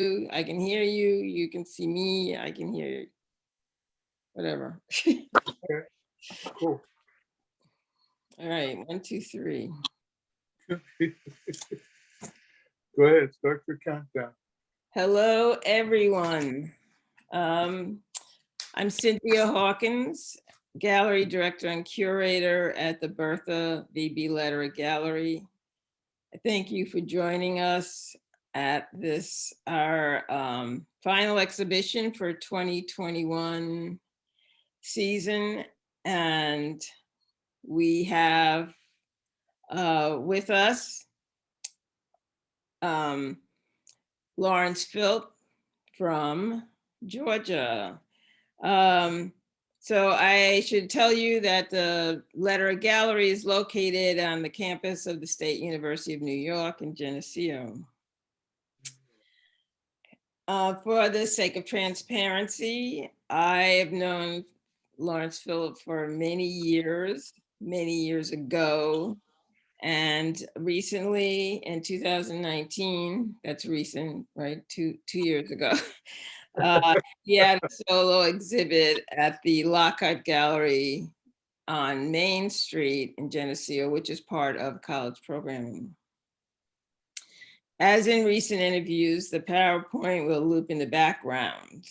I can hear you. You can see me. I can hear you. Whatever. Okay, cool. All right, 1, 2, 3. Go ahead, start your countdown. Hello, everyone. I'm Cynthia Hawkins, Gallery Director and Curator at the Bertha V.B. Lederer Gallery. I thank you for joining us at this, our final exhibition for 2021 season. And we have with us Lawrence Philp from Georgia. So I should tell you that the Lederer Gallery is located on the campus of the State University of New York in Geneseo. For the sake of transparency, I have known Lawrence Philp for many years ago. And recently in 2019, that's recent, right? Two years ago, he had a solo exhibit at the Lockhart Gallery on Main Street in Geneseo, which is part of college programming. As in recent interviews, the PowerPoint will loop in the background.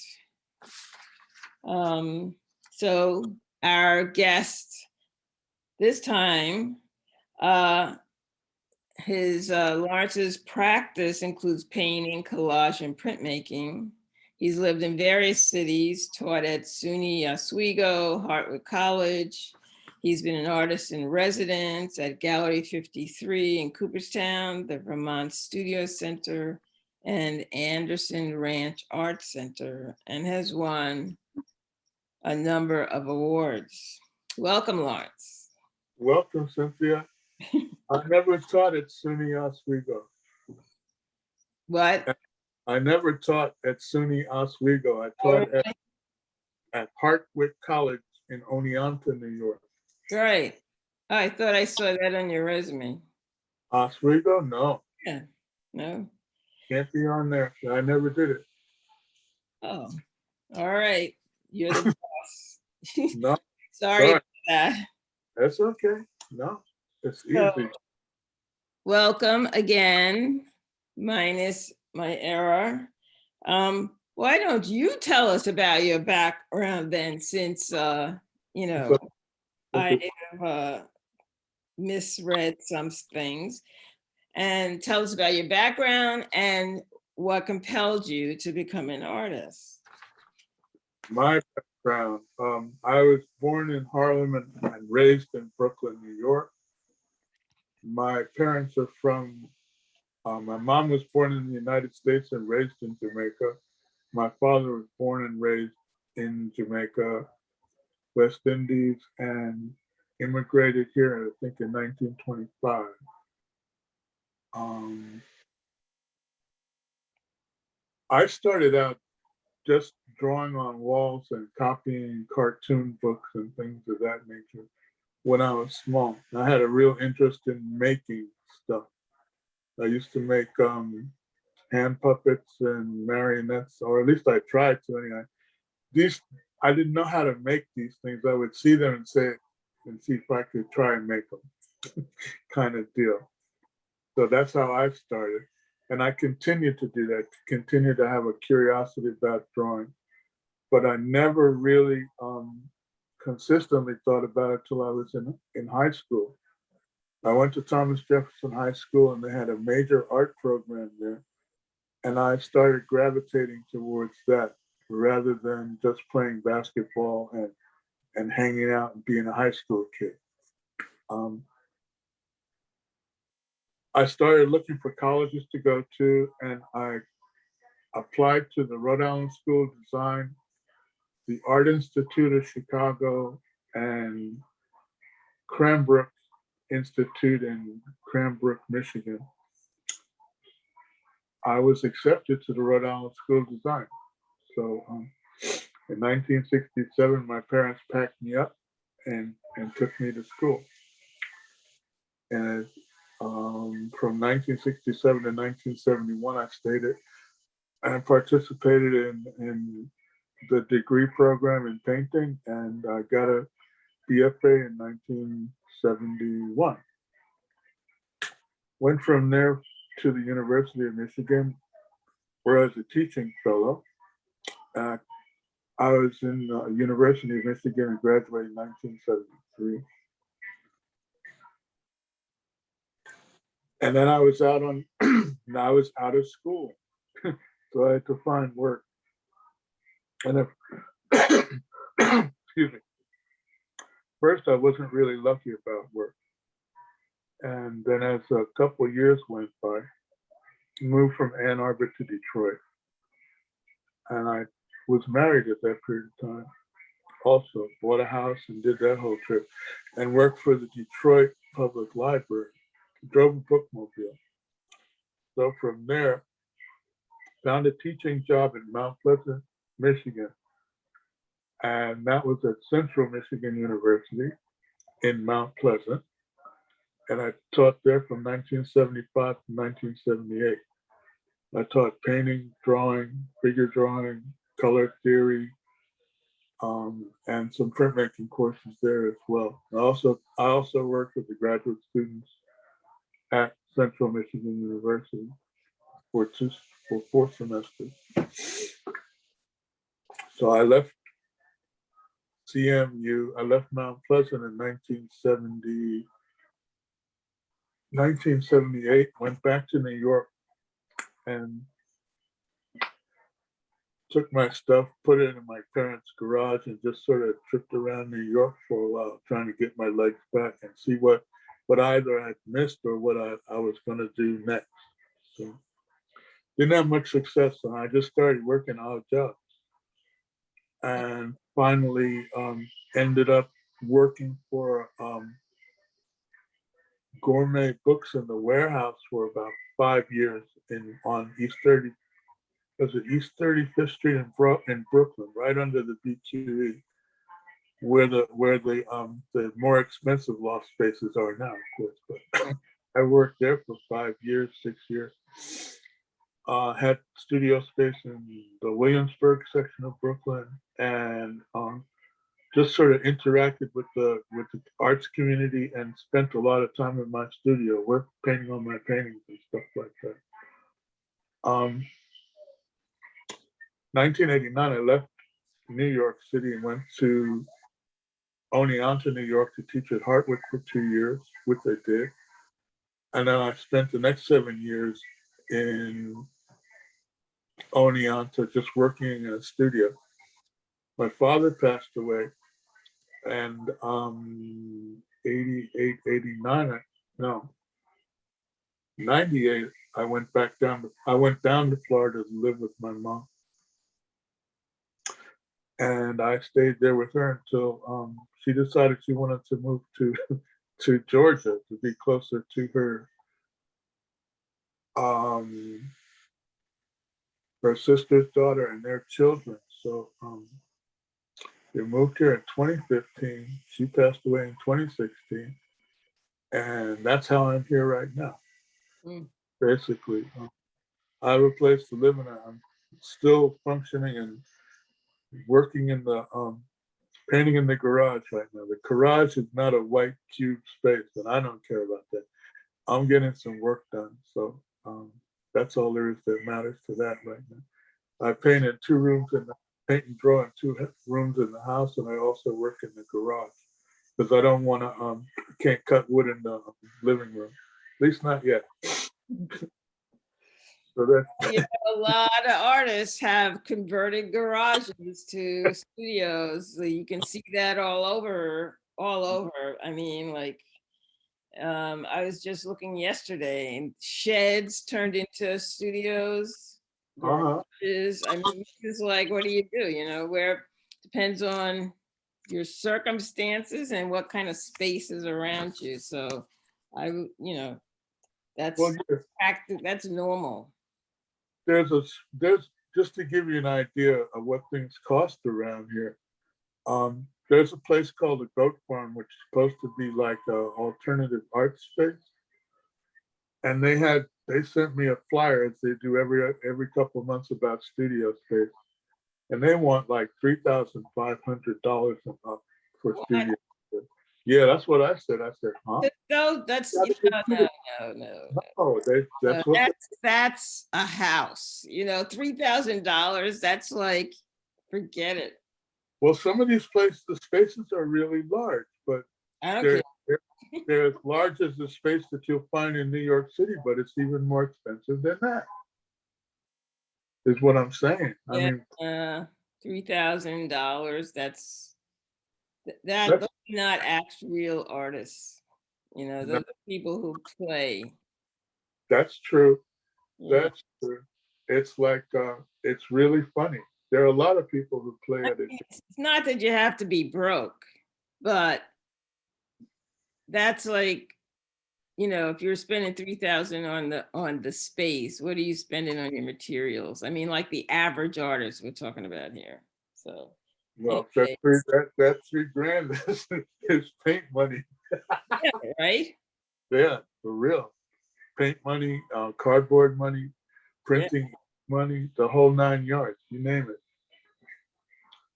So our guest this time, Lawrence's practice includes painting, collage, and printmaking. He's lived in various cities, taught at SUNY Oswego, Hartwick College. He's been an artist in residence at Gallery 53 in Cooperstown, the Vermont Studio Center, and Anderson Ranch Art Center, and has won a number of awards. Welcome, Lawrence. Welcome, Cynthia. I never taught at SUNY Oswego. What? I never taught at SUNY Oswego. I taught at Hartwick College in Oneonta, New York. Great. Oh, I thought I saw that on your resume. Oswego? No. Yeah. No? Can't be on there. I never did it. Oh, all right. You're the boss. No. Sorry about that. That's okay. No, it's easy. So, welcome again, minus my error. Why don't you tell us about your background then, since, you know, I have misread some things, and tell us about your background and what compelled you to become an artist. My background, I was born in Harlem and raised in Brooklyn, New York. My parents are from, my mom was born in the United States and raised in Jamaica. My father was born and raised in Jamaica, West Indies, and immigrated here, I think, in 1925. I started out just drawing on walls and copying cartoon books and things of that nature when I was small. I had a real interest in making stuff. I used to make hand puppets and marionettes, or at least I tried to anyway. I didn't know how to make these things. I would see them and say, and see if I could try and make them, kind of deal. So that's how I started. And I continue to do that, continue to have a curiosity about drawing. But I never really consistently thought about it till I was in high school. I went to Thomas Jefferson High School and they had a major art program there. And I started gravitating towards that rather than just playing basketball and hanging out and being a high school kid. I started looking for colleges to go to, and I applied to the Rhode Island School of Design, the Art Institute of Chicago, and Cranbrook Institute in Cranbrook, Michigan. I was accepted to the Rhode Island School of Design. So in 1967, my parents packed me up and took me to school. And from 1967 to 1971, I stayed I participated in the degree program in painting, and I got a BFA in 1971. Went from there to the University of Michigan, where I was a teaching fellow. Uh, I was in the University of Michigan and graduated in 1973. And then I was out on, I was out of school. So I had to find work. And excuse me, first I wasn't really lucky about work. And then as a couple of years went by, I moved from Ann Arbor to Detroit. And I was married at that period of time. Also bought a house and did that whole trip and worked for the Detroit Public Library, drove a bookmobile. So from there, found a teaching job in Mount Pleasant, Michigan. And that was at Central Michigan University in Mount Pleasant. And I taught there from 1975 to 1978. I taught painting, drawing, figure drawing, color theory, and some printmaking courses there as well. I also worked with the graduate students at Central Michigan University for 4 semesters. So I left CMU, I left Mount Pleasant in 1978, went back to New York and took my stuff, put it in my parents' garage, and just sort of tripped around New York for a while, trying to get my legs back and see what either I'd missed or what I was going to do next. So didn't have much success, so I just started working odd jobs, and finally ended up working for Gourmet Books in the Warehouse for about 5 years on East 30. Was it East 35th Street in Brooklyn, right under the BQE, where the more expensive loft spaces are now, of course. But I worked there for 5 years, 6 years. Had studio space in the Williamsburg section of Brooklyn, and just sort of interacted with the arts community and spent a lot of time in my studio, painting on my paintings and stuff like that. 1989, I left New York City and went to Oneonta, New York to teach at Hartwick for 2 years, which I did. And then I spent the next 7 years in Oneonta just working in a studio. My father passed away, and 88, 89, no, 98, I went down to Florida to live with my mom. And I stayed there with her until she decided she wanted to move to Georgia to be closer to her sister's daughter and their children. So they moved here in 2015. She passed away in 2016, and that's how I'm here right now. Basically, I have a place to live in. I'm still functioning and working in the painting in the garage right now. The garage is not a white cube space, and I don't care about that. I'm getting some work done, so that's all there is that matters to that right now. I paint in 2 rooms paint and draw in 2 rooms in the house, and I also work in the garage because I don't want to can't cut wood in the living room, at least not yet. So that's a lot of artists have converted garages to studios. So you can see that all over. I mean, like, I was just looking yesterday, and sheds turned into studios, garages. I mean, it's like, what do? Where depends on your circumstances and what kind of space is around you. So that's that's normal. There's just to give you an idea of what things cost around here. There's a place called the Goat Farm, which is supposed to be like an alternative art space. and they sent me a flyer as they do every couple of months about studio space, and they want like $3,500 a month for What? studio space. Yeah, that's what I said. I said, huh? No, that's, Gotta be no, kidding. no, no. No, No, that's what that's a house, $3,000. That's like, forget it. well, some of these places, the spaces are really large, but I don't they're, care. they're as large as the space that you'll find in New York City, but it's even more expensive than that, is what I'm saying. I Yeah, mean, $3,000. Those that's are not actual real artists. no, Those are people who play. that's true. Yeah. That's true. It's like it's really funny. There are a lot of people who play I at it. mean, it's not that you have to be broke, but that's like, if you're spending 3,000 on the space, what are you spending on your materials? I mean, like the average artist we're talking about here. So Well, anyway, that $3,000 is paint money. yeah, right? Yeah, for real. Paint money, cardboard money, Yeah, printing money, the whole 9 yards. You name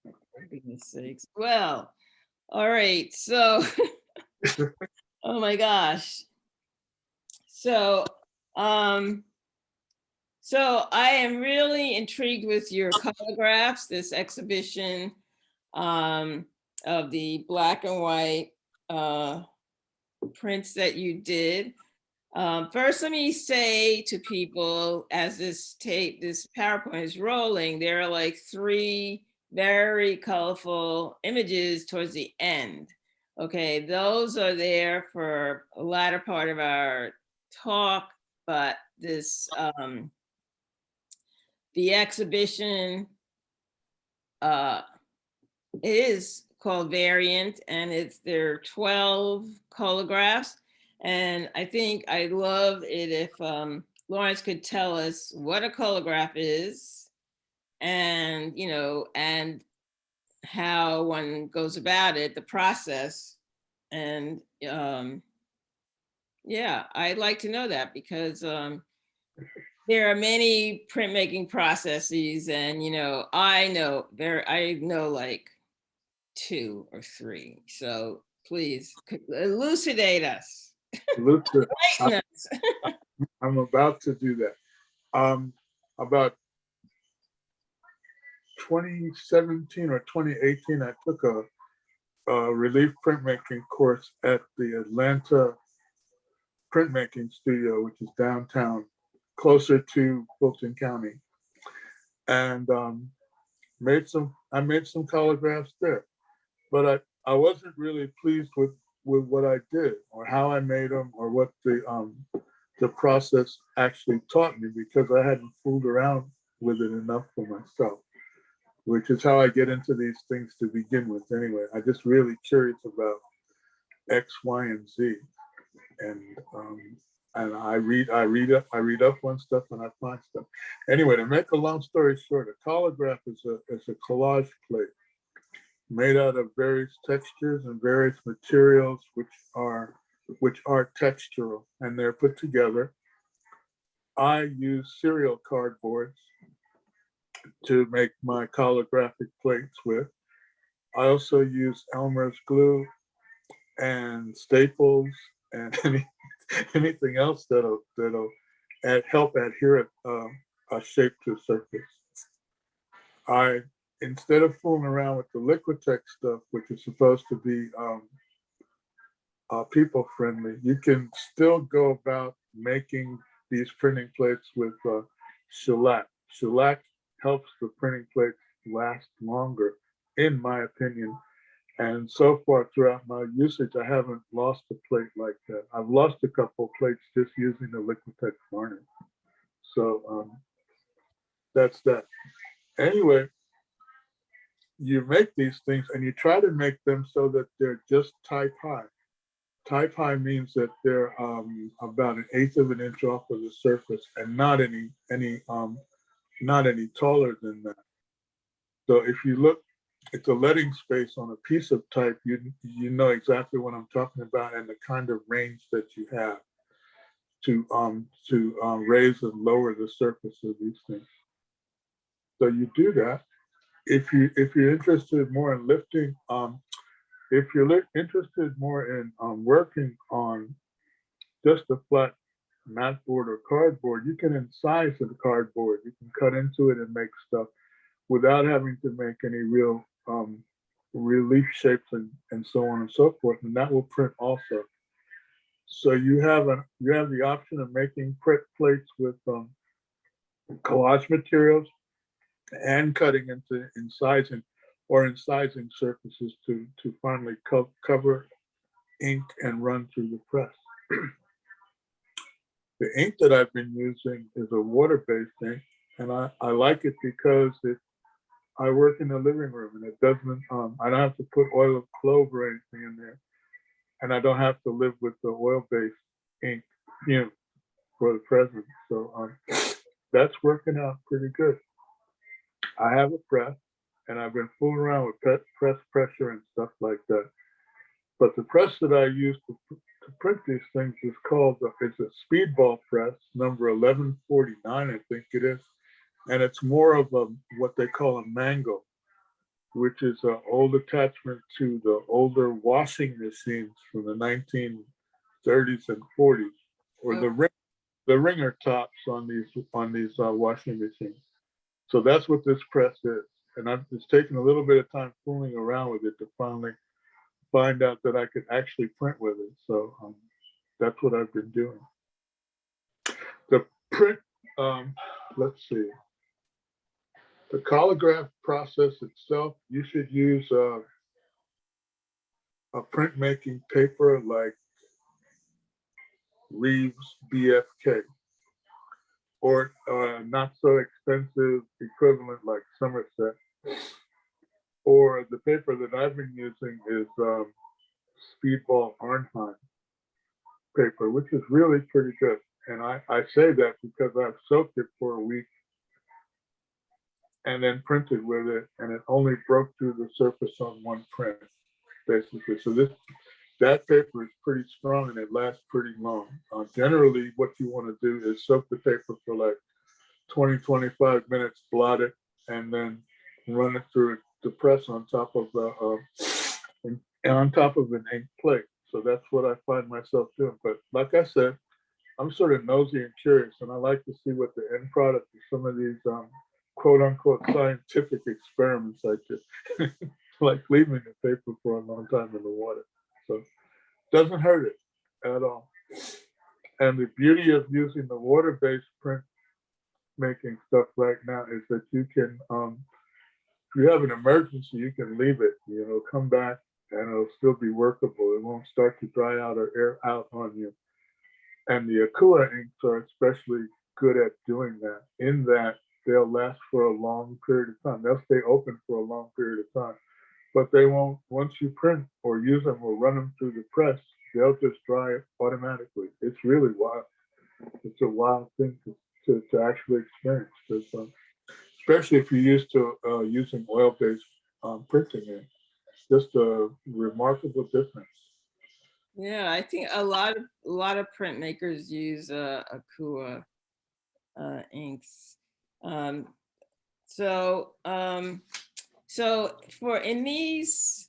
for goodness sakes. Well, all right. So, it. oh my gosh. So, um, so I am really intrigued with your Collagraphs, this exhibition of the black and white prints that you did. First, let me say to people, as this PowerPoint is rolling, there are like 3 very colorful images towards the end. Okay, those are there for a latter part of our talk, but the exhibition is called Variant, and there are 12 collagraphs. And I think I'd love it if Lawrence could tell us what a collagraph is, and and how one goes about it, the process. And yeah, I'd like to know that, because there are many printmaking processes, and I know like 2 or 3. So please elucidate us. Luther, Enlighten us. I'm about to do that. About 2017 or 2018, I took a relief printmaking course at the Atlanta printmaking studio, which is downtown, closer to Fulton County, and I made some collagraphs there, but I wasn't really pleased with what I did or how I made them or what the process actually taught me, because I hadn't fooled around with it enough for myself, which is how I get into these things to begin with anyway. I just really curious about X, Y, and Z, and I read up on stuff, and I find stuff. Anyway, to make a long story short, a collagraph is a collage plate made out of various textures and various materials, which are textural, and they're put together. I use cereal cardboards to make my collographic plates with. I also use Elmer's glue and staples and anything else that'll help adhere a shape to a surface. I Instead of fooling around with the Liquitex stuff, which is supposed to be people friendly, you can still go about making these printing plates with shellac. Shellac helps the printing plates last longer, in my opinion. And so far throughout my usage, I haven't lost a plate like that. I've lost a couple of plates just using the Liquitex varnish. So that's that. Anyway, you make these things and you try to make them so that they're just type high. Type high means that they're about 1/8 of an inch off of the surface and not any taller than that. So if you look at the letting space on a piece of type, you know exactly what I'm talking about and the kind of range that you have. raise and lower the surface of these things. So you do that. If you're interested more in lifting, if you're interested more in working on just a flat mat board or cardboard, you can incise the cardboard. You can cut into it and make stuff without having to make any real relief shapes and so on and so forth. And that will print also. So you have the option of making print plates with collage materials and cutting into incising surfaces to finally cover ink and run through the press. The ink that I've been using is a water-based ink, and I like it because I work in the living room and it doesn't, I don't have to put oil of clove or anything in there, and I don't have to live with the oil-based ink, for the present. So that's working out pretty good. I have a press, and I've been fooling around with press pressure and stuff like that. But the press that I use to print these things is it's a speedball press, number 1149, I think it is. And it's more of what they call a mango, which is an old attachment to the older washing machines from the 1930s and 40s, or the ringer tops on these washing machines. So that's what this press is. And it's taken a little bit of time fooling around with it to finally find out that I could actually print with it. So that's what I've been doing. The print, let's see. The collagraph process itself, you should use a printmaking paper like Reeves BFK, or not so expensive equivalent like Somerset. Or the paper that I've been using is Speedball Arnheim paper, which is really pretty good. And I say that because I've soaked it for a week and then printed with it, and it only broke through the surface on one print, basically. So that paper is pretty strong and it lasts pretty long. Generally, what you want to do is soak the paper for like 20, 25 minutes, blot it, and then run it through the press on top of an ink plate. So that's what I find myself doing. But like I said, I'm sort of nosy and curious, and I like to see what the end product of some of these quote unquote scientific experiments I did, like leaving the paper for a long time in the water. So it doesn't hurt it at all. And the beauty of using the water-based print making stuff right now is that you can, if you have an emergency, you can leave it, come back and it'll still be workable. It won't start to dry out or air out on you. And the Akua inks are especially good at doing that, in that they'll last for a long period of time. They'll stay open for a long period of time, but they won't, once you print or use them or run them through the press, they'll just dry automatically. It's really wild. It's a wild thing to actually experience, especially if you're used to using oil-based printing. It. Just a remarkable difference. Yeah, I think a lot of printmakers use Akua inks. So for in these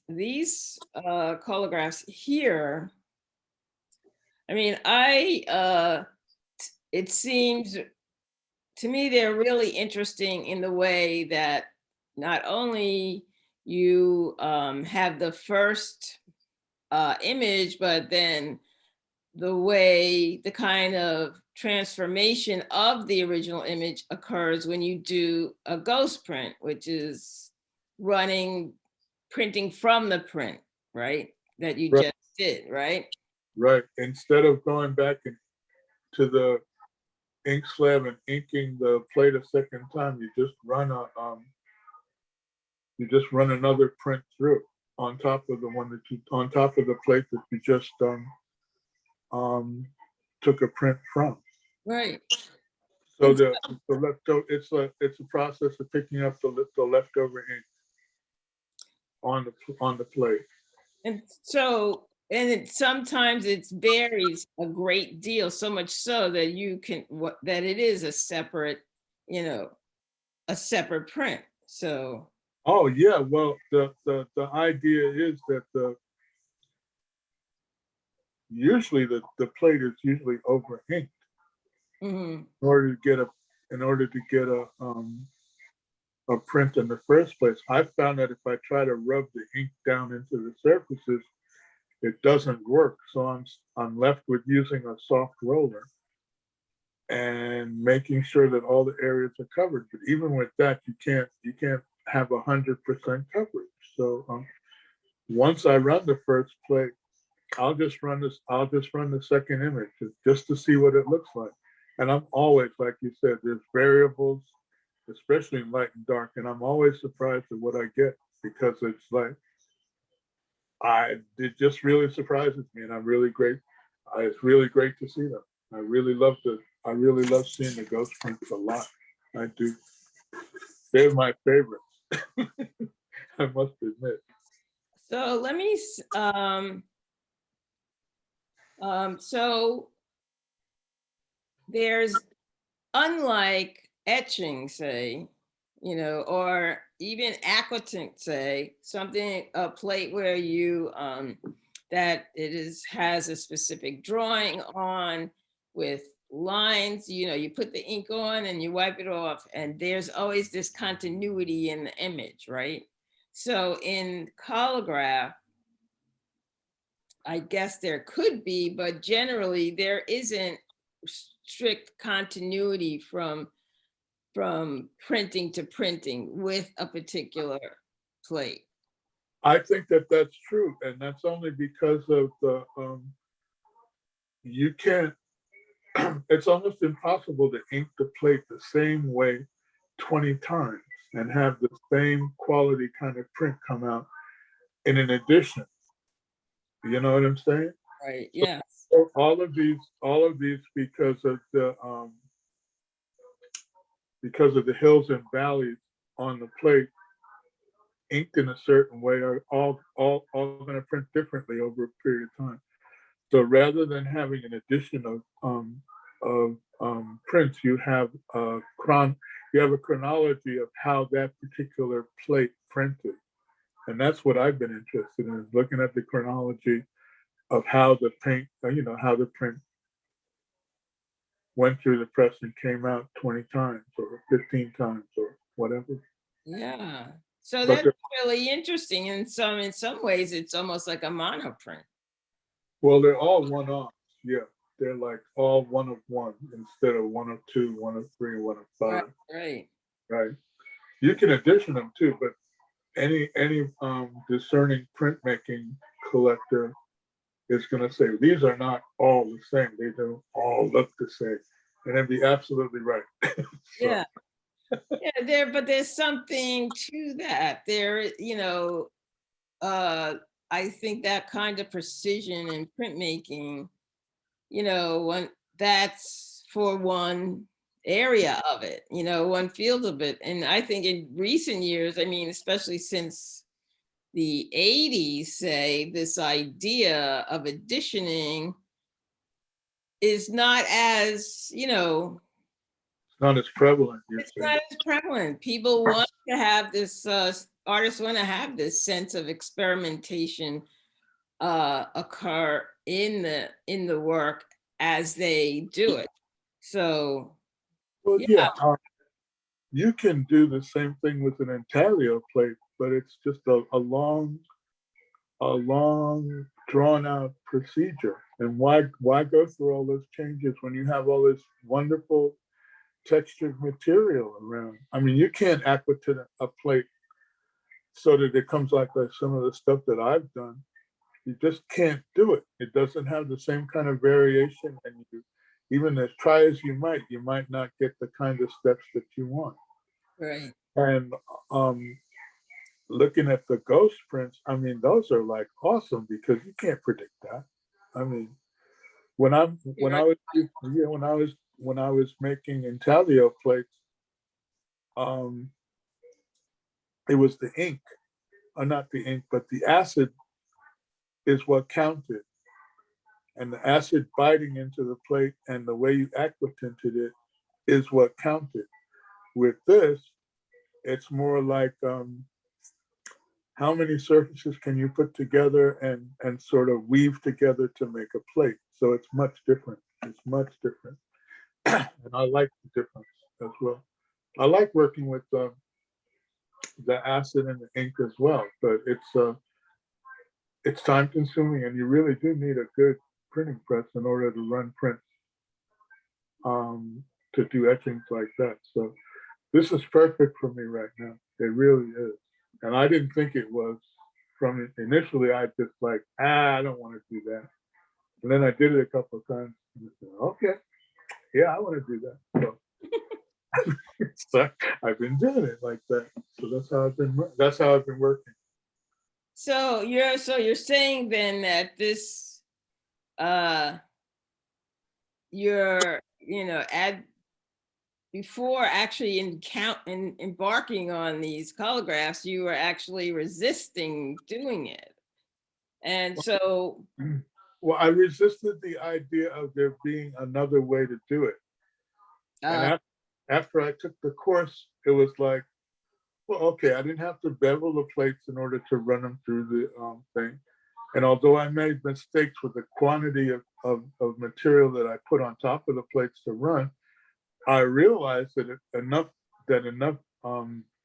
collagraphs here, I mean, it seems to me they're really interesting in the way that not only you have the first image, but then the kind of transformation of the original image occurs when you do a ghost print, which is printing from the print, right? That you just did, right? Right. Instead of going back to the ink slab and inking the plate a second time, you just run another print through on top of the plate that you just took a print from. Right. So it's a process of picking up the leftover ink on the plate. And so And sometimes it varies a great deal, so much so that you can, that it is a separate, you know, a separate print. So, Oh yeah, well, the idea is that usually the plate is usually over inked mhm, in order to get a print in the first place. I found that if I try to rub the ink down into the surfaces, it doesn't work. So I'm left with using a soft roller and making sure that all the areas are covered. But even with that, you can't have 100% coverage. So once I run the first plate, I'll just run the second image just to see what it looks like. And I'm always, like you said, there's variables, especially in light and dark, and I'm always surprised at what I get because it's like it just really surprises me, and I'm really great. It's really great to see them. I really love seeing the ghost prints a lot. I do. They're my favorites. I must admit. so let me, so there's, unlike etching, say, you know, or even aquatint, say, something, a plate where you, that it is, has a specific drawing on with lines, you know, you put the ink on and you wipe it off, and there's always this continuity in the image, right? So in Collagraph, I guess there could be, but generally there isn't strict continuity from printing to printing with a particular plate. I think that that's true, and that's only because of the you can't. It's almost impossible to ink the plate the same way 20 times and have the same quality kind of print come out in an edition. You know what I'm saying? Right. So Yeah. all of these because of the hills and valleys on the plate inked in a certain way are all going to print differently over a period of time. So rather than having an addition of prints, you have a chronology of how that particular plate printed, and that's what I've been interested in, looking at the chronology of how the paint, how the print went through the press and came out 20 times or 15 times or whatever. Yeah. So But that's really interesting. In some ways, it's almost like a monoprint. well, they're all one off. Yeah, they're like all one of one instead of one of two, one of three, one of Right. five. Right. Right. You can addition them too, but any discerning printmaking collector is going to say these are not all the same. They don't all look the same, and they'd be absolutely right. So, Yeah. Yeah. But there's something to that. There, you know, I think that kind of precision in printmaking, you know, one, that's for one area of it, you know, one field of it. And I think in recent years, I mean, especially since the 80s, say, this idea of editioning is not as, you know, it's not as prevalent. You it's say. not as prevalent. People want to have this, artists want to have this sense of experimentation occur in the work as they do it. So Well, yeah, yeah, you can do the same thing with an intaglio plate, but it's just a long drawn out procedure. And why go through all those changes when you have all this wonderful textured material around? I mean, you can't aquatint a plate so that it comes like some of the stuff that I've done. You just can't do it. It doesn't have the same kind of variation, and even as try as you might not get the kind of steps that you want. right. And looking at the ghost prints, I mean, those are like awesome because you can't predict that. I mean, You're when right. I was yeah, when I was making intaglio plates, um, it was the ink, or not the ink, but the acid is what counted. And the acid biting into the plate and the way you aquatinted it is what counted. With this, it's more like how many surfaces can you put together and sort of weave together to make a plate. So it's much different. It's much different. And I like the difference as well. I like working with the acid and the ink as well, but it's time consuming, and you really do need a good printing press in order to run prints, to do etchings like that. So this is perfect for me right now. It really is. And I didn't think it was from it. Initially. I just like, I don't want to do that. And then I did it a couple of times. And I said, okay, yeah, I want to do that. So, so I've been doing it like that. So that's how I've been working. So you're saying then that this you're before actually embarking on these collagraphs, you were actually resisting doing it. And so well, I resisted the idea of there being another way to do it. And after I took the course, it was like, well, okay, I didn't have to bevel the plates in order to run them through the thing. And although I made mistakes with the quantity of material that I put on top of the plates to run, I realized that enough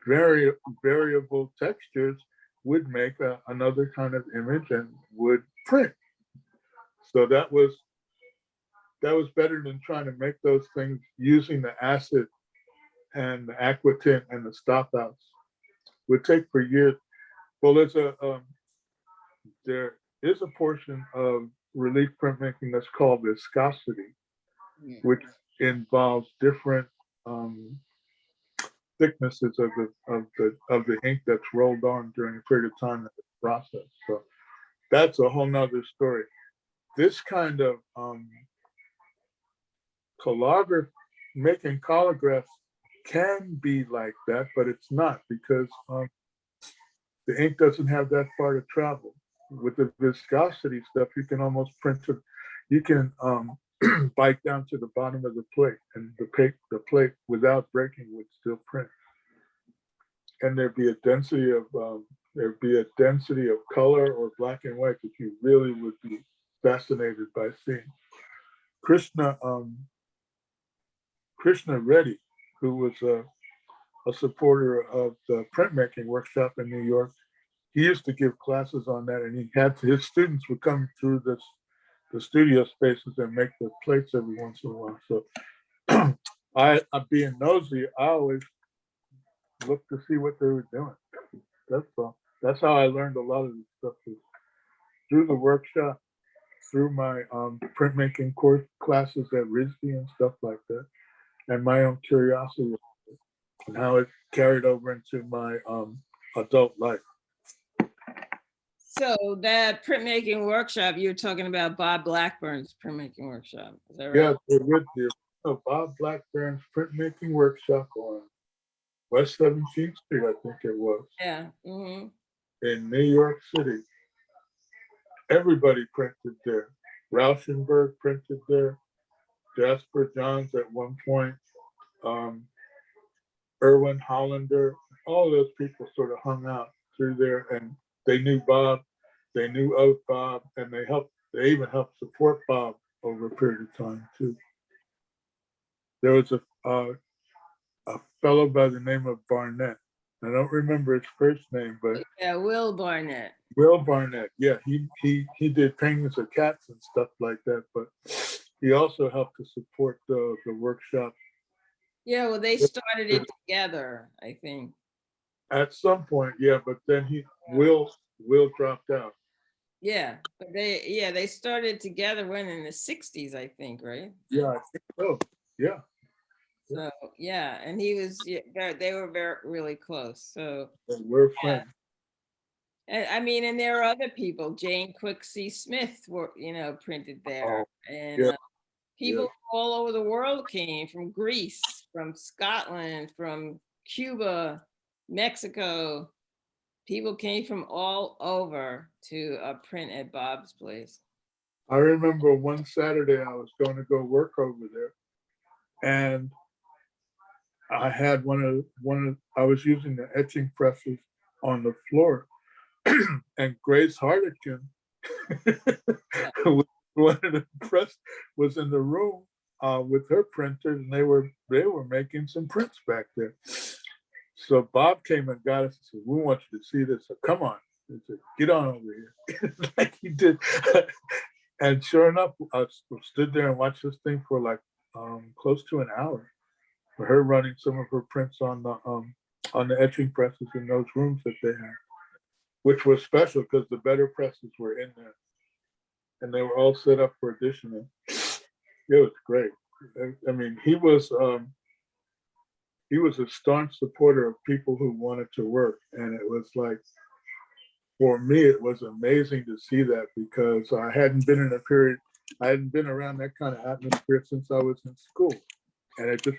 variable textures would make another kind of image and would print. So that was better than trying to make those things using the acid and the aquatint and the stop outs. Would take for years. Well, there is a portion of relief printmaking that's called viscosity, which involves different thicknesses of the ink that's rolled on during a period of time in the process. So that's a whole nother story. This kind of making collagraphs can be like that, but it's not, because the ink doesn't have that far to travel. With the viscosity stuff, you can almost print it. You can bite down to the bottom of the plate, and the plate without breaking would still print. And there'd be a density of color or black and white that you really would be fascinated by seeing. Krishna Reddy, who was a supporter of the printmaking workshop in New York, he used to give classes on that, and his students would come through the studio spaces and make the plates every once in a while. So I being nosy, I always looked to see what they were doing. That's all. That's how I learned a lot of this stuff, through the workshop, through my printmaking course classes at RISD and stuff like that, and my own curiosity, and how it carried over into my adult life. So that printmaking workshop, you're talking about Bob Blackburn's printmaking workshop, is that right? Yeah, it would be Bob Blackburn's printmaking workshop on West 17th Street, I think it was. Yeah. In New York City. Everybody printed there. Rauschenberg printed there. Jasper Johns at one point. Erwin Hollander. All those people sort of hung out through there, and they knew Bob. They knew of Bob, and they even helped support Bob over a period of time too. There was a fellow by the name of Barnett. I don't remember his first name, but yeah, Will Barnett. Will Barnett, yeah, he did paintings of cats and stuff like that, but he also helped to support the workshop. Yeah, well, they started it together, I think. At some point, yeah, but then Will dropped out. Yeah, but they started together when in the 60s, I think, right? Yeah, I think so. Yeah. So yeah, and he was, they were really close. So we're friends. And I mean, and there are other people. Jane Quixie Smith were, printed there, and people all over the world came, from Greece, from Scotland, from Cuba, Mexico. People came from all over to print at Bob's place. I remember one Saturday I was going to go work over there, and I had I was using the etching presses on the floor, and Grace Hartigan one of the press was in the room with her printers, and they were making some prints back there. So Bob came and got us and said, "We want you to see this. So come on." He said, "Get on over here." Like he did. And sure enough, I stood there and watched this thing for like close to an hour, for her running some of her prints on the etching presses in those rooms that they had, which was special because the better presses were in there, and they were all set up for auditioning. It was great. I mean, he was a staunch supporter of people who wanted to work, and it was like, for me, it was amazing to see that, because I hadn't been around that kind of atmosphere since I was in school, and it just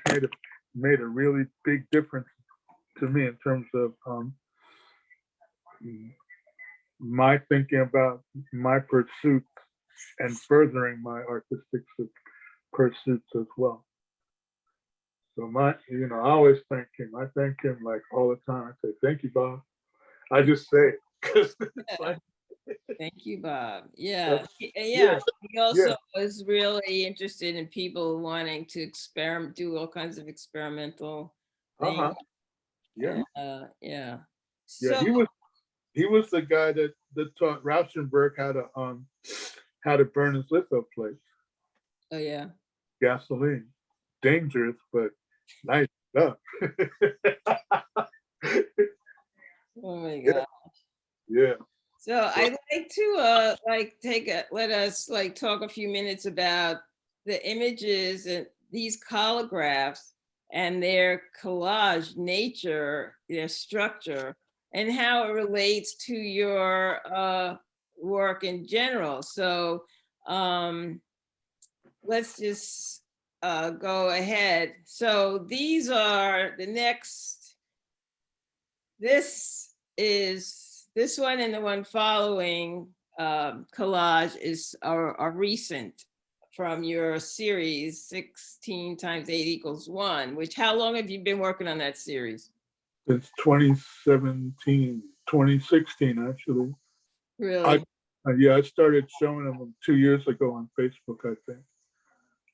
made a really big difference to me in terms of my thinking about my pursuits and furthering my artistic pursuits as well. So I always thank him. I thank him like all the time. I say, "Thank you, Bob." I just say it because it's like, Thank you, Bob. Yeah. He yeah. also was really interested in people wanting to experiment, do all kinds of experimental things. Yeah. Yeah. Yeah. So, He was the guy that taught Rauschenberg how to burn his litho plates. oh yeah. Gasoline, dangerous but nice stuff. Oh my God. Yeah. So I'd like to let us talk a few minutes about the images and these collagraphs and their collage nature, their structure, and how it relates to your work in general. So let's just go ahead. So these are the next, this one and the one following collage is are recent from your series 16 times 8 equals 1, which, how long have you been working on that series? Since 2016, actually. Really? I started showing them 2 years ago on Facebook, I think,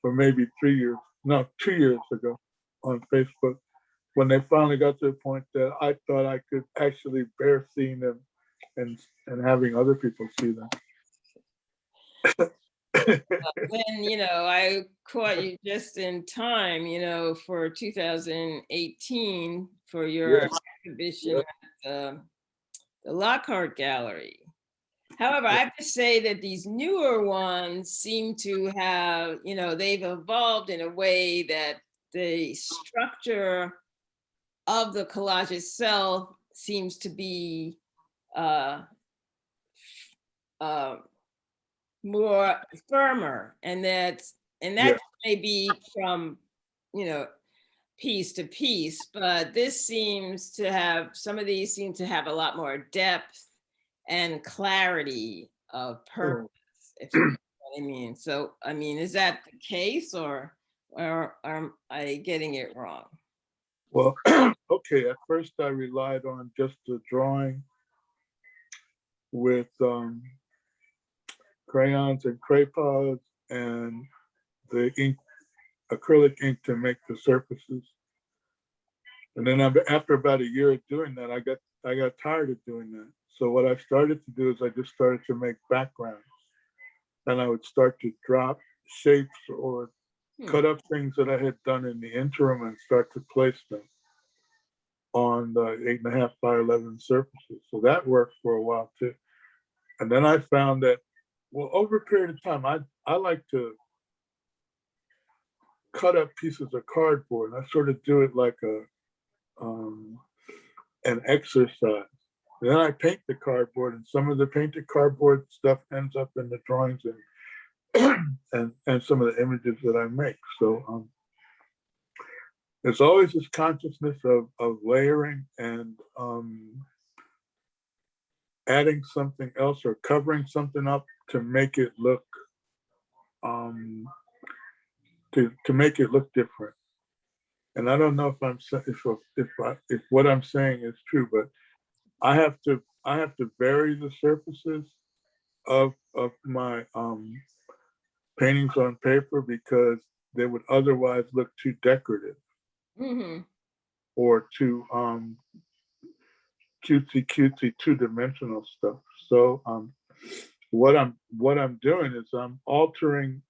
or maybe 2 years ago on Facebook, when they finally got to the point that I thought I could actually bear seeing them and having other people see them. Then, I caught you just in time, for 2018 for your exhibition at the Lockhart Gallery. However, I have to say that these newer ones seem to have, they've evolved in a way that the structure of the collage itself seems to be more firmer, and that may be from piece to piece, but this seems to have, some of these seem to have a lot more depth and clarity of purpose, if you know what I mean. So is that the case, or am I getting it wrong? Well, okay, at first I relied on just the drawing with crayons and crayon and the ink, acrylic ink, to make the surfaces. And then after about a year of doing that, I got tired of doing that. So what I started to do is I just started to make backgrounds, and I would start to drop shapes or cut up things that I had done in the interim and start to place them on the 8.5 by 11 surfaces. So that worked for a while too. And then I found that, well, over a period of time, I like to cut up pieces of cardboard. I sort of do it like an exercise. Then I paint the cardboard, and some of the painted cardboard stuff ends up in the drawings and some of the images that I make. So there's always this consciousness of layering and adding something else or covering something up to make it look to make it look different. And I don't know if if what I'm saying is true, but I have to vary the surfaces of my paintings on paper because they would otherwise look too decorative Mm-hmm. or too cutesy two-dimensional stuff. So what I'm doing is I'm altering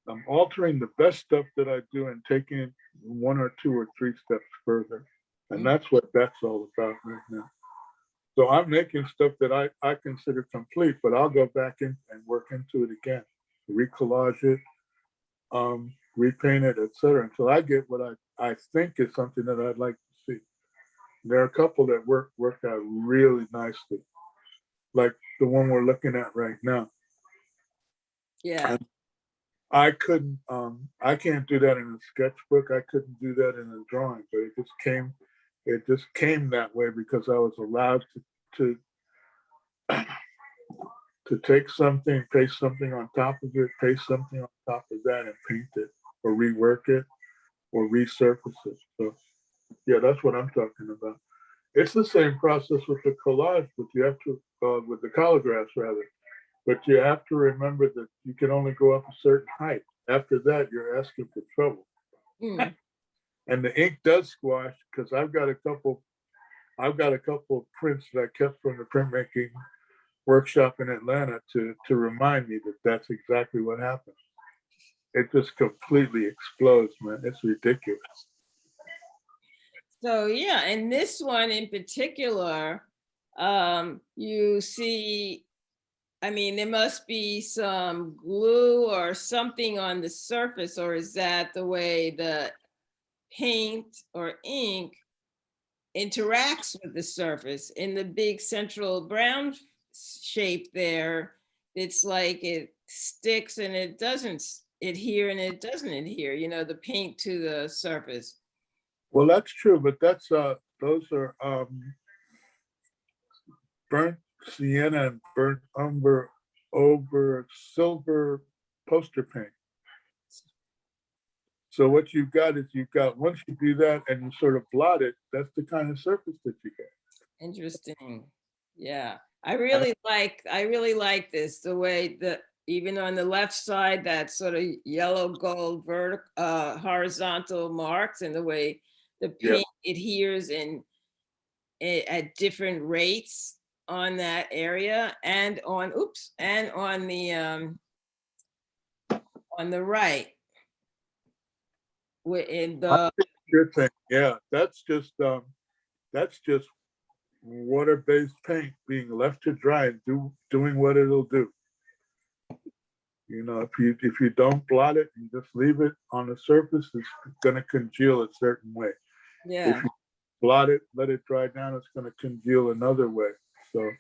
the best stuff that I do and taking it one or two or three steps further. And that's what that's all about right now. So I'm making stuff that I consider complete, but I'll go back in and work into it again, recollage it, repaint it, etc., until I get what I think is something that I'd like to see. There are a couple that work out really nicely, like the one we're looking at right now. Yeah. And I can't do that in a sketchbook. I couldn't do that in a drawing, but it just came that way because I was allowed to take something, paste something on top of it, paste something on top of that, and paint it or rework it or resurface it. So yeah, that's what I'm talking about. It's the same process with the collage, but you have to with the collagraphs rather. But you have to remember that you can only go up a certain height. After that, you're asking for trouble. Mm. And the ink does squash because I've got a couple of prints that I kept from the printmaking workshop in Atlanta to remind me that that's exactly what happens. It just completely explodes, man. It's ridiculous. So yeah, and this one in particular, you see, I mean, there must be some glue or something on the surface, or is that the way the paint or ink interacts with the surface? In the big central brown shape there, it's like it sticks and it doesn't adhere and it doesn't adhere, you know, the paint to the surface. Well, that's true, but that's those are burnt sienna and burnt umber over silver poster paint. So what you've got is once you do that and you sort of blot it, that's the kind of surface that you get. Interesting. Yeah. I really like this, the way that even on the left side, that sort of yellow gold horizontal marks, and the way the paint adheres at different rates on that area, and on the right. In the Good thing. Yeah, that's just water-based paint being left to dry and doing what it'll do. You know, if you don't blot it and just leave it on the surface, it's going to congeal a certain way. Yeah. If you blot it, let it dry down, it's going to congeal another way. So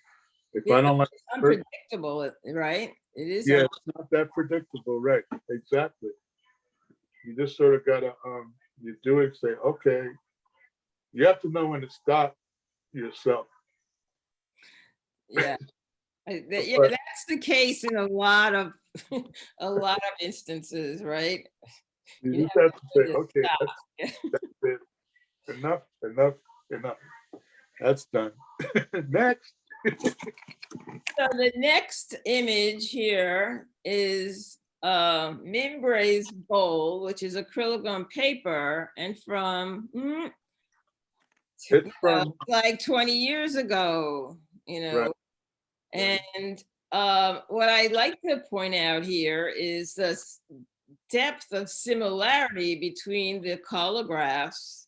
if I don't like it's unpredictable, right? It is. Yeah, it's not that predictable, right? Exactly. You just sort of gotta you do it, say, okay. You have to know when to stop yourself. Yeah. That's the case in a lot of instances, right? You just have to say, okay, that's it. Enough. That's done. Next. So the next image here is Mimbray's bowl, which is acrylic on paper, and from It's from like 20 years ago, you know. Right. And what I'd like to point out here is the depth of similarity between the collagraphs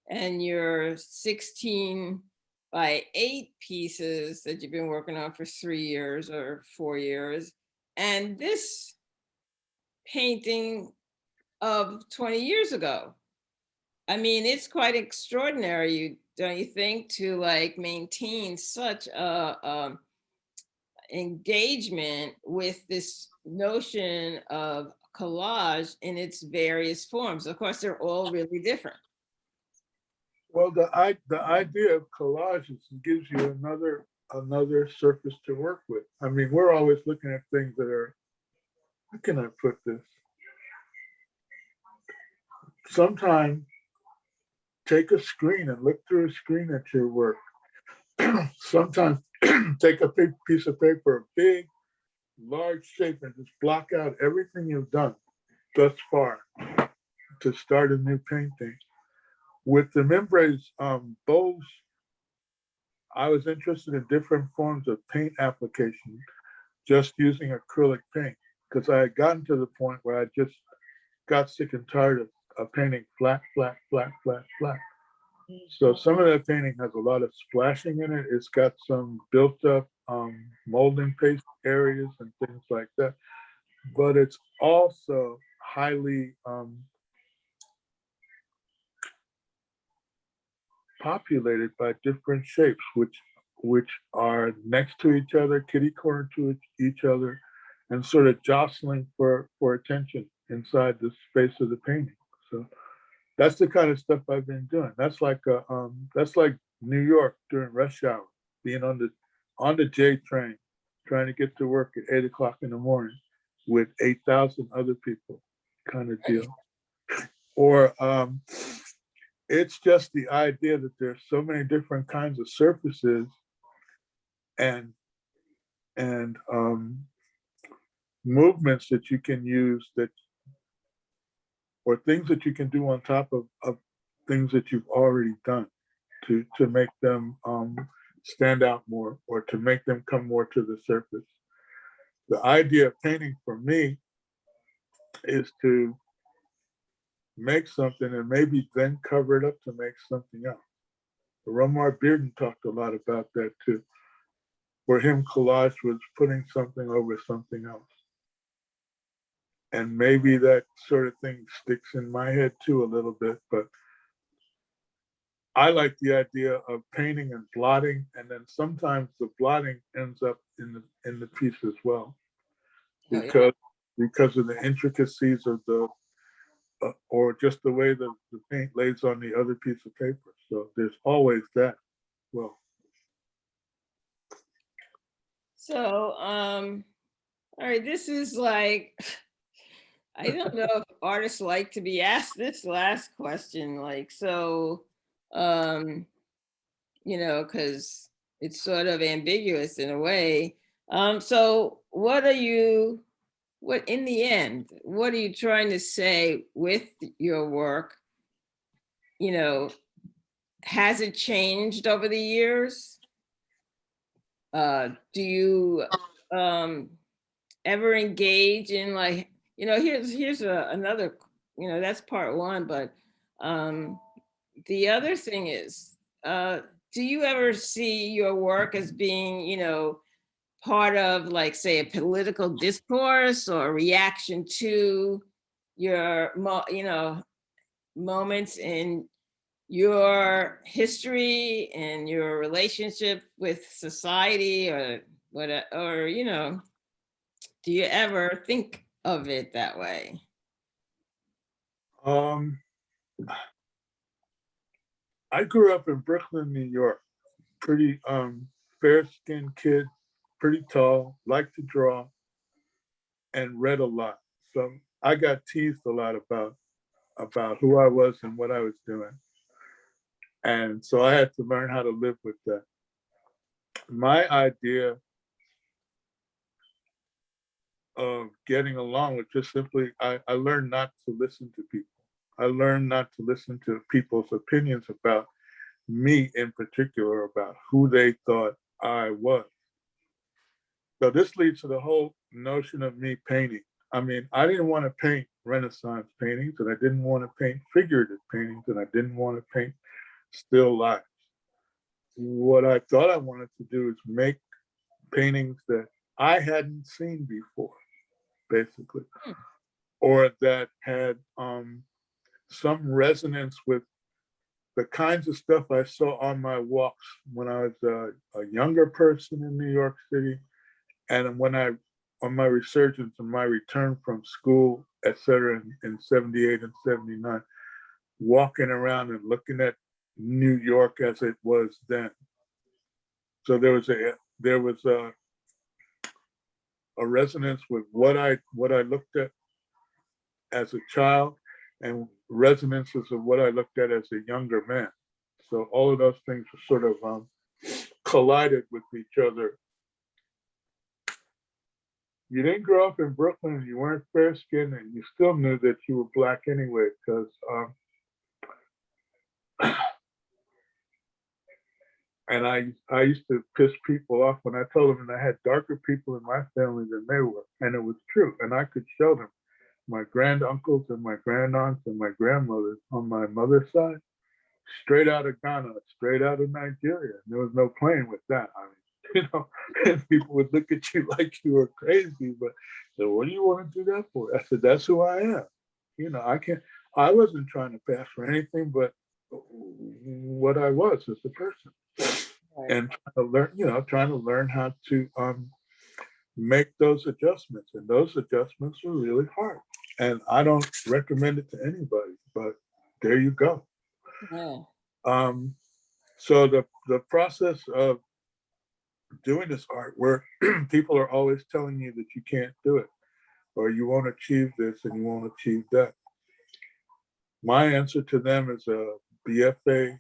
and your 16 by 8 pieces that you've been working on for 3 years or 4 years, and this painting of 20 years ago. I mean, it's quite extraordinary, don't you think, to like maintain such a engagement with this notion of collage in its various forms. Of course, they're all really different. Well, the idea of collages gives you another surface to work with. I mean, we're always looking at things that are, how can I put this? Sometimes take a screen and look through a screen at your work. Sometimes take a big piece of paper, a big, large shape, and just block out everything you've done thus far to start a new painting. With the membran's bows, I was interested in different forms of paint application, just using acrylic paint, because I had gotten to the point where I just got sick and tired of painting flat, flat, flat, flat, flat. So some of that painting has a lot of splashing in it. It's got some built up molding paste areas and things like that. But it's also highly populated by different shapes, which are next to each other, kitty corner to each other, and sort of jostling for attention inside the space of the painting. So that's the kind of stuff I've been doing. That's like New York during rush hour, being on the J train, trying to get to work at 8 o'clock in the morning with 8,000 other people, kind of deal. Or it's just the idea that there's so many different kinds of surfaces and movements that you can use, that or things that you can do on top of things that you've already done to make them stand out more, or to make them come more to the surface. The idea of painting for me is to make something and maybe then cover it up to make something else. Romar Bearden talked a lot about that too. For him, collage was putting something over something else. And maybe that sort of thing sticks in my head too a little bit, but I like the idea of painting and blotting, and then sometimes the blotting ends up in the piece as well, because of the intricacies of the or just the way the paint lays on the other piece of paper. So there's always that. Well, So, all right, this is like, I don't know if artists like to be asked this last question, like, so, because it's sort of ambiguous in a way. So what in the end, what are you trying to say with your work? Has it changed over the years? Do you ever engage in, like, here's another, that's part one, but the other thing is, do you ever see your work as being, part of, like, say, a political discourse or a reaction to your, moments in your history and your relationship with society, or what, or, do you ever think of it that way? I grew up in Brooklyn, New York, pretty fair-skinned kid, pretty tall, liked to draw, and read a lot. So I got teased a lot about who I was and what I was doing. And so I had to learn how to live with that. My idea of getting along was just simply, I learned not to listen to people. I learned not to listen to people's opinions about me in particular, about who they thought I was. So this leads to the whole notion of me painting. I mean, I didn't want to paint Renaissance paintings, and I didn't want to paint figurative paintings, and I didn't want to paint still lives. What I thought I wanted to do is make paintings that I hadn't seen before, basically, or that had some resonance with the kinds of stuff I saw on my walks when I was a younger person in New York City, and when on my resurgence and my return from school, et cetera, in 78 and 79, walking around and looking at New York as it was then. So there was a resonance with what I looked at as a child, and resonances of what I looked at as a younger man. So all of those things were sort of collided with each other. You didn't grow up in Brooklyn, and you weren't fair skinned, and you still knew that you were Black anyway, because and I used to piss people off when I told them that I had darker people in my family than they were, and it was true. And I could show them my granduncles and my grandaunts and my grandmothers on my mother's side, straight out of Ghana, straight out of Nigeria. And there was no playing with that. I mean, and people would look at you like you were crazy, but so what do you want to do that for? I said, that's who I am. I wasn't trying to pass for anything but what I was as a person. Right. And trying to learn how to make those adjustments. And those adjustments are really hard. And I don't recommend it to anybody, but there you go. Yeah. So the process of doing this art where people are always telling you that you can't do it, or you won't achieve this and you won't achieve that. My answer to them is a BFA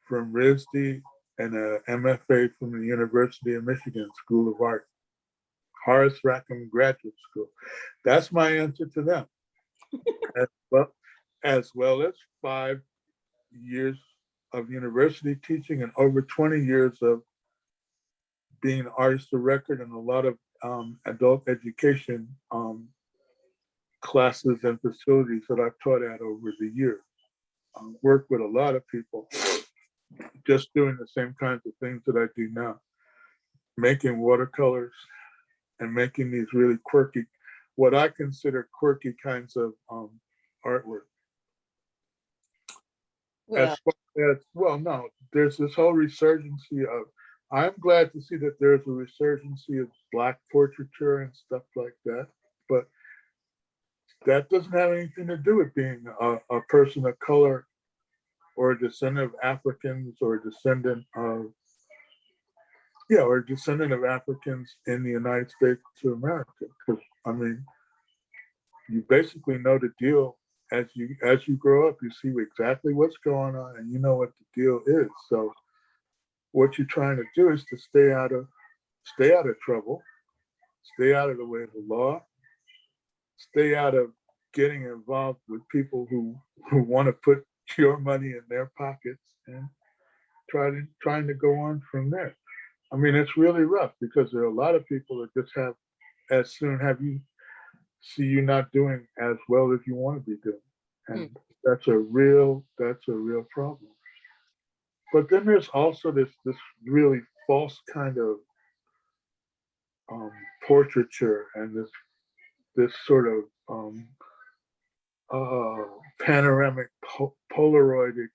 from RISD and a MFA from the University of Michigan School of Art, Horace Rackham Graduate School. That's my answer to them. as well as 5 years of university teaching and over 20 years of being an artist of record and a lot of adult education classes and facilities that I've taught at over the years. Worked with a lot of people just doing the same kinds of things that I do now, making watercolors and making these really quirky, what I consider quirky kinds of artwork. As far as, no, there's this whole resurgency of, I'm glad to see that there's a resurgency of Black portraiture and stuff like that, but that doesn't have anything to do with being a person of color or a descendant of Africans or a descendant of Africans in the United States to America. Because I mean, you basically know the deal as you grow up. You see exactly what's going on, and you know what the deal is. So, what you're trying to do is to stay out of trouble, stay out of the way of the law, stay out of getting involved with people who want to put your money in their pockets, and trying to go on from there. I mean, it's really rough because there are a lot of people that just see you not doing as well as you want to be doing. And that's a real problem. But then there's also this really false kind of portraiture and this sort of panoramic Polaroid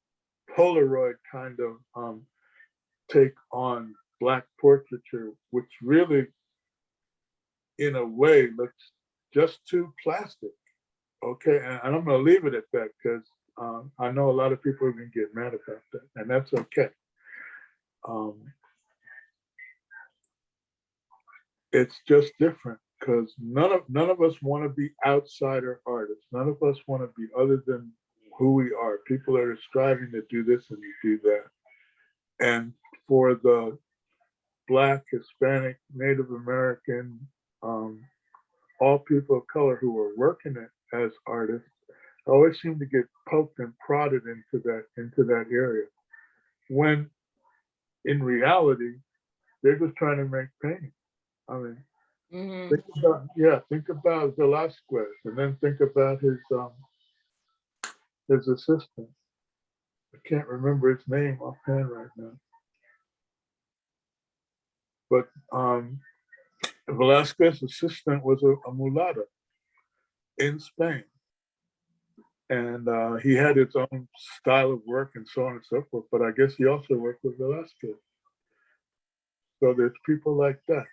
kind of take on Black portraiture, which really, in a way, looks just too plastic. Okay, and I'm going to leave it at that because I know a lot of people are going to get mad about that, and that's okay. It's just different because none of us want to be outsider artists. None of us want to be other than who we are. People are striving to do this and do that. And for the Black, Hispanic, Native American, all people of color who are working it as artists, always seem to get poked and prodded into that area. When in reality, they're just trying to make paintings. I mean, think about Velasquez, and then think about his assistant. I can't remember his name offhand right now. But Velasquez's assistant was a mulatto in Spain. And he had his own style of work and so on and so forth, but I guess he also worked with Velasquez. So there's people like that.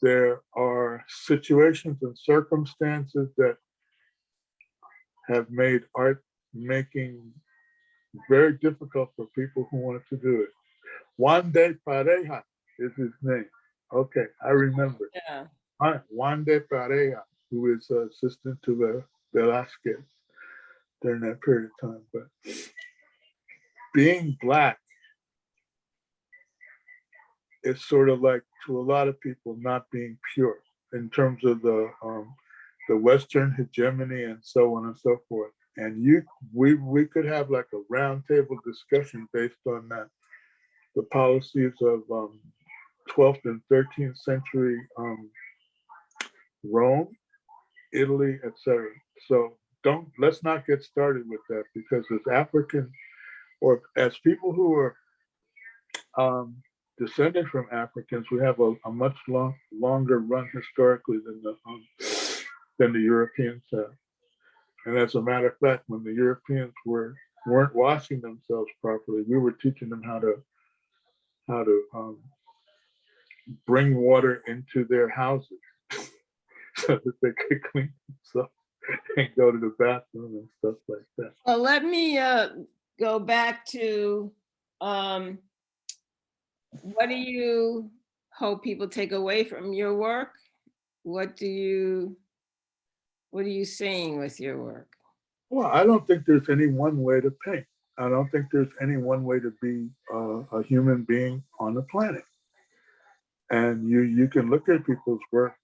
There are situations and circumstances that have made art making very difficult for people who wanted to do it. Juan de Pareja is his name. Okay, I remember. Yeah. Juan de Pareja, who is assistant to Velázquez during that period of time. But being Black is sort of like, to a lot of people, not being pure in terms of the Western hegemony and so on and so forth. And we could have like a roundtable discussion based on that, the policies of 12th and 13th century Rome, Italy, etc. So let's not get started with that, because as African, or as people who are descended from Africans, we have a much longer run historically than the Europeans have. And as a matter of fact, when the Europeans weren't washing themselves properly, we were teaching them how to bring water into their houses so that they could clean themselves and go to the bathroom and stuff like that. Well, let me go back to what do you hope people take away from your work? What are you saying with your work? Well, I don't think there's any one way to paint. I don't think there's any one way to be a human being on the planet. And you can look at people's work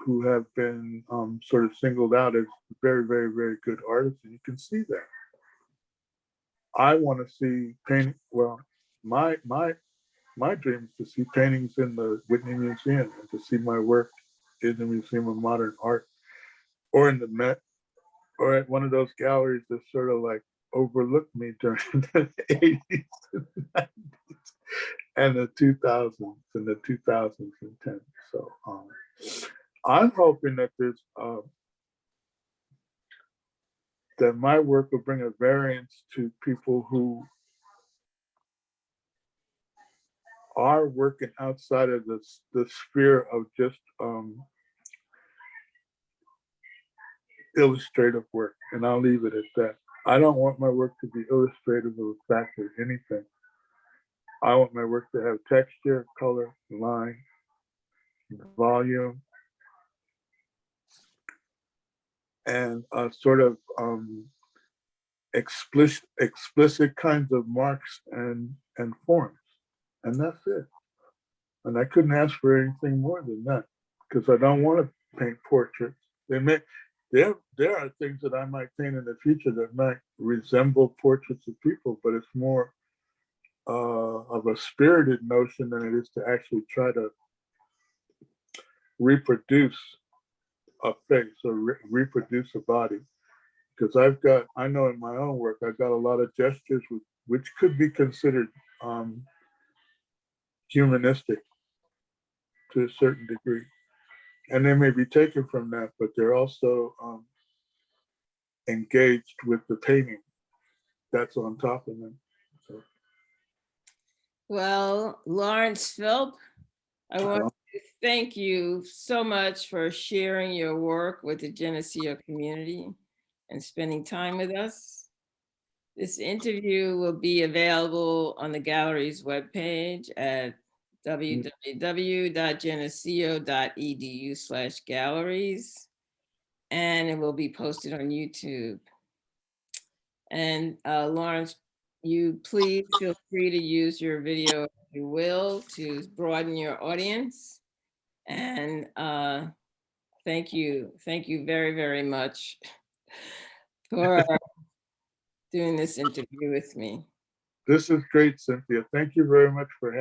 who have been sort of singled out as very, very, very good artists, and you can see that. I want to see painting. Well, my dream is to see paintings in the Whitney Museum, and to see my work in the Museum of Modern Art, or in the Met, or at one of those galleries that sort of like overlooked me during the 80s and 90s and the 2000s and the 2010s. So I'm hoping that there's that my work will bring a variance to people who are working outside of the sphere of just illustrative work, and I'll leave it at that. I don't want my work to be illustrative of the fact of anything. I want my work to have texture, color, line, volume, and sort of explicit kinds of marks and forms, and that's it. And I couldn't ask for anything more than that, because I don't want to paint portraits. There are things that I might paint in the future that might resemble portraits of people, but it's more of a spirited notion than it is to actually try to reproduce a face or reproduce a body. Because I know in my own work, I've got a lot of gestures which could be considered humanistic to a certain degree. And they may be taken from that, but they're also engaged with the painting that's on top of them. So. Well, Lawrence Philp, I want to thank you so much for sharing your work with the Geneseo community and spending time with us. This interview will be available on the gallery's webpage at www.geneseo.edu/galleries, and it will be posted on YouTube. And Lawrence, you please feel free to use your video if you will to broaden your audience. And thank you very, very much for doing this interview with me. This is great, Cynthia. Thank you very much for having me.